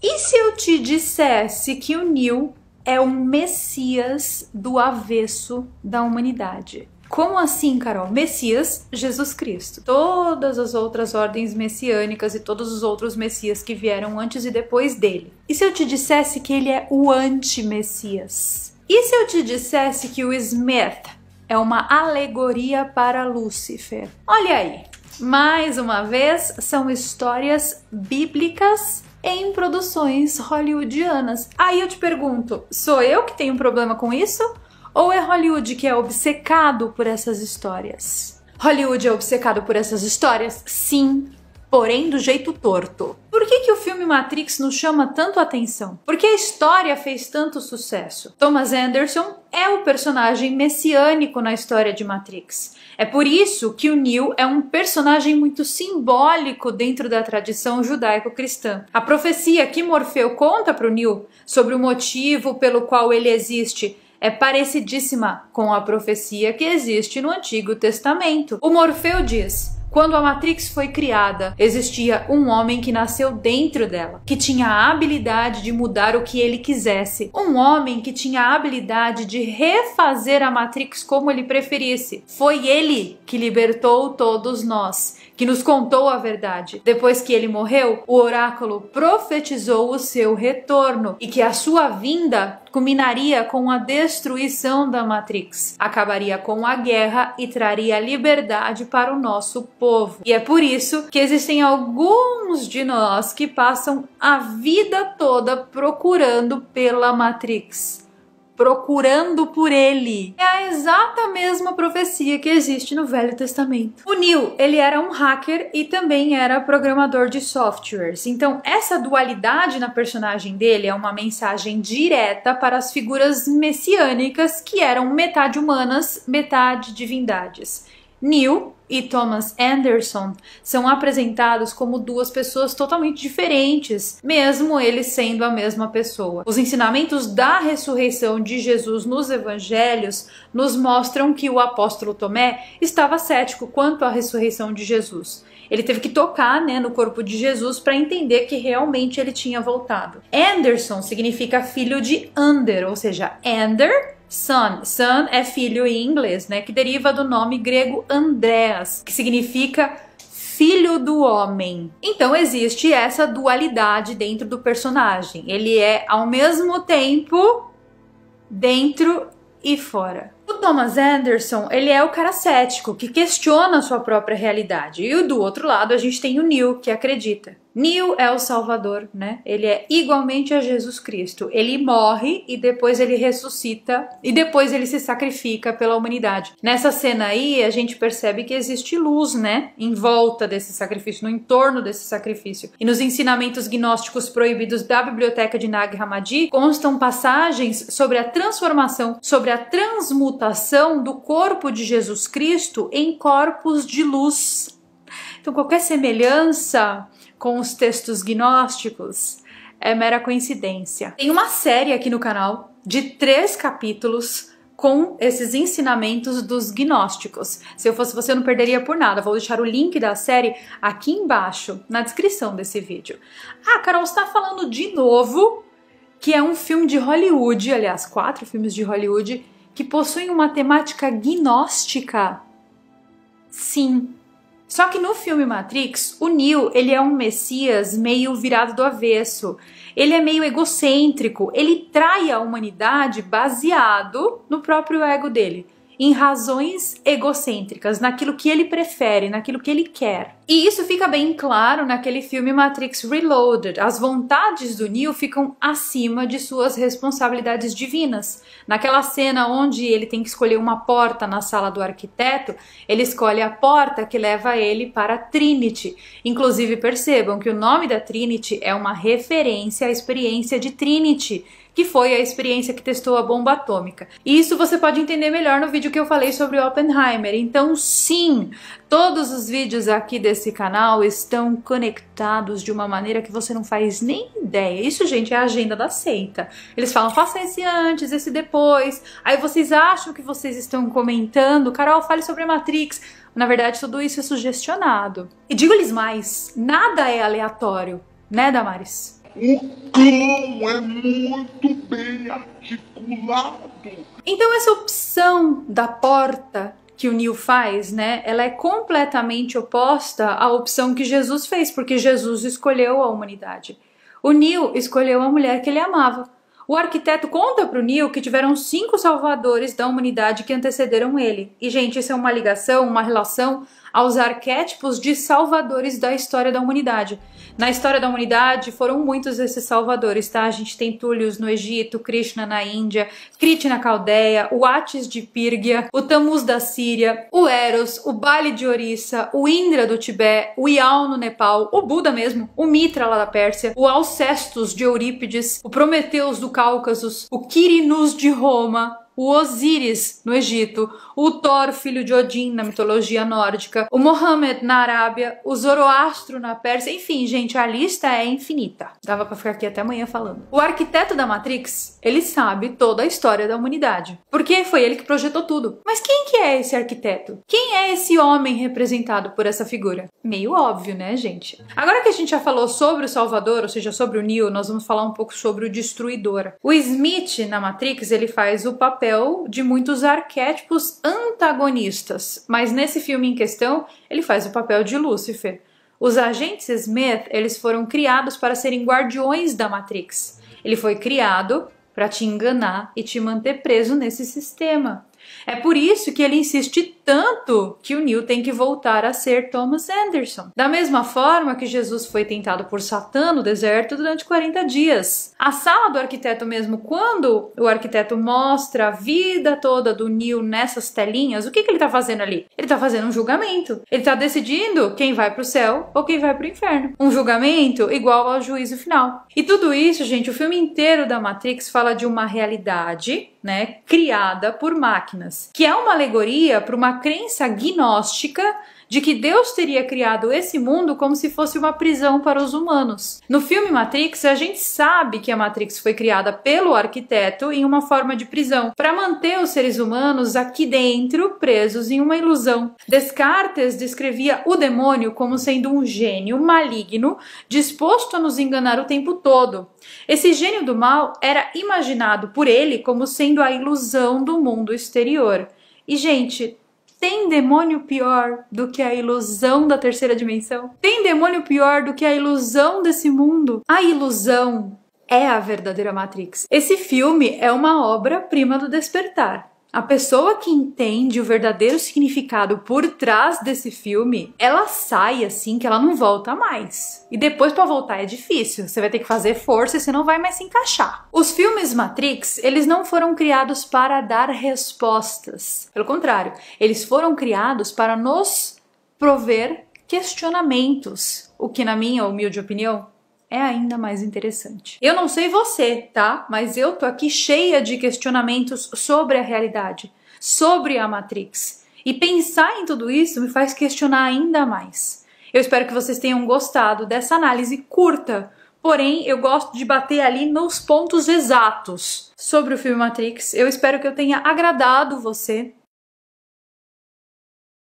E se eu te dissesse que o Neo é o Messias do avesso da humanidade? Como assim, Carol? Messias, Jesus Cristo. Todas as outras ordens messiânicas e todos os outros messias que vieram antes e depois dele. E se eu te dissesse que ele é o anti-messias? E se eu te dissesse que o Smith é uma alegoria para Lúcifer? Olha aí, mais uma vez, são histórias bíblicas em produções hollywoodianas. Aí eu te pergunto, sou eu que tenho um problema com isso? Ou é Hollywood que é obcecado por essas histórias? Hollywood é obcecado por essas histórias? Sim, porém do jeito torto. Por que o filme Matrix nos chama tanto a atenção? Porque a história fez tanto sucesso. Thomas Anderson é o personagem messiânico na história de Matrix. É por isso que o Neo é um personagem muito simbólico dentro da tradição judaico-cristã. A profecia que Morfeu conta para o Neo sobre o motivo pelo qual ele existe é parecidíssima com a profecia que existe no Antigo Testamento. O Morfeu diz: quando a Matrix foi criada, existia um homem que nasceu dentro dela, que tinha a habilidade de mudar o que ele quisesse. Um homem que tinha a habilidade de refazer a Matrix como ele preferisse. Foi ele que libertou todos nós, que nos contou a verdade. Depois que ele morreu, o oráculo profetizou o seu retorno e que a sua vinda culminaria com a destruição da Matrix, acabaria com a guerra e traria liberdade para o nosso povo. E é por isso que existem alguns de nós que passam a vida toda procurando pela Matrix. Procurando por ele. É a exata mesma profecia que existe no Velho Testamento. O Neo, ele era um hacker e também era programador de softwares. Então, essa dualidade na personagem dele é uma mensagem direta para as figuras messiânicas que eram metade humanas, metade divindades. Neo e Thomas Anderson são apresentados como duas pessoas totalmente diferentes, mesmo eles sendo a mesma pessoa. Os ensinamentos da ressurreição de Jesus nos evangelhos nos mostram que o apóstolo Tomé estava cético quanto à ressurreição de Jesus. Ele teve que tocar, no corpo de Jesus para entender que realmente ele tinha voltado. Anderson significa filho de Ander, ou seja, Ander, son. Son é filho em inglês, que deriva do nome grego Andreas, que significa filho do homem. Então existe essa dualidade dentro do personagem. Ele é ao mesmo tempo dentro e fora. O Thomas Anderson, ele é o cara cético, que questiona a sua própria realidade. E do outro lado, a gente tem o Neo, que acredita. Neo é o Salvador, Ele é igualmente a Jesus Cristo. Ele morre e depois ele ressuscita e depois ele se sacrifica pela humanidade. Nessa cena aí, a gente percebe que existe luz, em volta desse sacrifício, no entorno desse sacrifício. E nos ensinamentos gnósticos proibidos da biblioteca de Nag Hammadi constam passagens sobre a transformação, sobre a transmutação do corpo de Jesus Cristo em corpos de luz. Então, qualquer semelhança com os textos gnósticos é mera coincidência. Tem uma série aqui no canal de 3 capítulos com esses ensinamentos dos gnósticos. Se eu fosse você, eu não perderia por nada. Vou deixar o link da série aqui embaixo, na descrição desse vídeo. Ah, Carol, você está falando de novo que é um filme de Hollywood, aliás, 4 filmes de Hollywood, que possuem uma temática gnóstica? Sim. Só que no filme Matrix, o Neo, ele é um messias meio virado do avesso. Ele é meio egocêntrico, ele trai a humanidade baseado no próprio ego dele, em razões egocêntricas, naquilo que ele prefere, naquilo que ele quer. E isso fica bem claro naquele filme Matrix Reloaded. As vontades do Neo ficam acima de suas responsabilidades divinas. Naquela cena onde ele tem que escolher uma porta na sala do arquiteto, ele escolhe a porta que leva ele para a Trinity. Inclusive, percebam que o nome da Trinity é uma referência à experiência de Trinity, que foi a experiência que testou a bomba atômica. E isso você pode entender melhor no vídeo que eu falei sobre Oppenheimer. Então, sim, todos os vídeos aqui desse canal estão conectados de uma maneira que você não faz nem ideia. Isso, gente, é a agenda da seita. Eles falam, faça esse antes, esse depois. Aí vocês acham que vocês estão comentando, Carol, fale sobre a Matrix. Na verdade, tudo isso é sugestionado. E digo-lhes mais, nada é aleatório, Damaris? O cão é muito bem articulado. Então essa opção da porta que o Neil faz, né, ela é completamente oposta à opção que Jesus fez, porque Jesus escolheu a humanidade. O Neil escolheu a mulher que ele amava. O arquiteto conta para o Neil que tiveram 5 salvadores da humanidade que antecederam ele. E, gente, isso é uma ligação, uma relação aos arquétipos de salvadores da história da humanidade. Na história da humanidade foram muitos esses salvadores, tá? A gente tem Túlios no Egito, Krishna na Índia, Kriti na Caldeia, o Atis de Pírgia, o Tammuz da Síria, o Eros, o Bali de Orissa, o Indra do Tibete, o Iao no Nepal, o Buda mesmo, o Mitra lá da Pérsia, o Alcestus de Eurípides, o Prometeus do Cáucaso, o Quirinus de Roma, o Osíris no Egito, o Thor, filho de Odin na mitologia nórdica, o Mohammed na Arábia, o Zoroastro na Pérsia, enfim, gente, a lista é infinita. Dava pra ficar aqui até amanhã falando. O arquiteto da Matrix, ele sabe toda a história da humanidade, porque foi ele que projetou tudo. Mas quem que é esse arquiteto? Quem é esse homem representado por essa figura? Meio óbvio, né, gente? Agora que a gente já falou sobre o Salvador, ou seja, sobre o Neo, nós vamos falar um pouco sobre o Destruidor. O Smith, na Matrix, ele faz o papel de muitos arquétipos antagonistas, mas nesse filme em questão, ele faz o papel de Lúcifer. Os agentes Smith, eles foram criados para serem guardiões da Matrix. Ele foi criado para te enganar e te manter preso nesse sistema. É por isso que ele insiste tanto que o Neo tem que voltar a ser Thomas Anderson. Da mesma forma que Jesus foi tentado por Satã no deserto durante 40 dias. A sala do arquiteto mesmo, quando o arquiteto mostra a vida toda do Neo nessas telinhas, o que ele está fazendo ali? Ele está fazendo um julgamento. Ele está decidindo quem vai para o céu ou quem vai para o inferno. Um julgamento igual ao juízo final. E tudo isso, gente, o filme inteiro da Matrix fala de uma realidade, né, criada por máquinas, que é uma alegoria para uma crença gnóstica de que Deus teria criado esse mundo como se fosse uma prisão para os humanos. No filme Matrix, a gente sabe que a Matrix foi criada pelo arquiteto em uma forma de prisão, para manter os seres humanos aqui dentro, presos em uma ilusão. Descartes descrevia o demônio como sendo um gênio maligno, disposto a nos enganar o tempo todo. Esse gênio do mal era imaginado por ele como sendo a ilusão do mundo exterior. E, gente, tem demônio pior do que a ilusão da terceira dimensão? Tem demônio pior do que a ilusão desse mundo? A ilusão é a verdadeira Matrix. Esse filme é uma obra-prima do despertar. A pessoa que entende o verdadeiro significado por trás desse filme, ela sai assim que ela não volta mais. E depois pra voltar é difícil, você vai ter que fazer força e você não vai mais se encaixar. Os filmes Matrix, eles não foram criados para dar respostas. Pelo contrário, eles foram criados para nos prover questionamentos. O que, na minha humilde opinião, é ainda mais interessante. Eu não sei você, tá? Mas eu tô aqui cheia de questionamentos sobre a realidade, sobre a Matrix. E pensar em tudo isso me faz questionar ainda mais. Eu espero que vocês tenham gostado dessa análise curta, porém eu gosto de bater ali nos pontos exatos sobre o filme Matrix. Eu espero que eu tenha agradado você.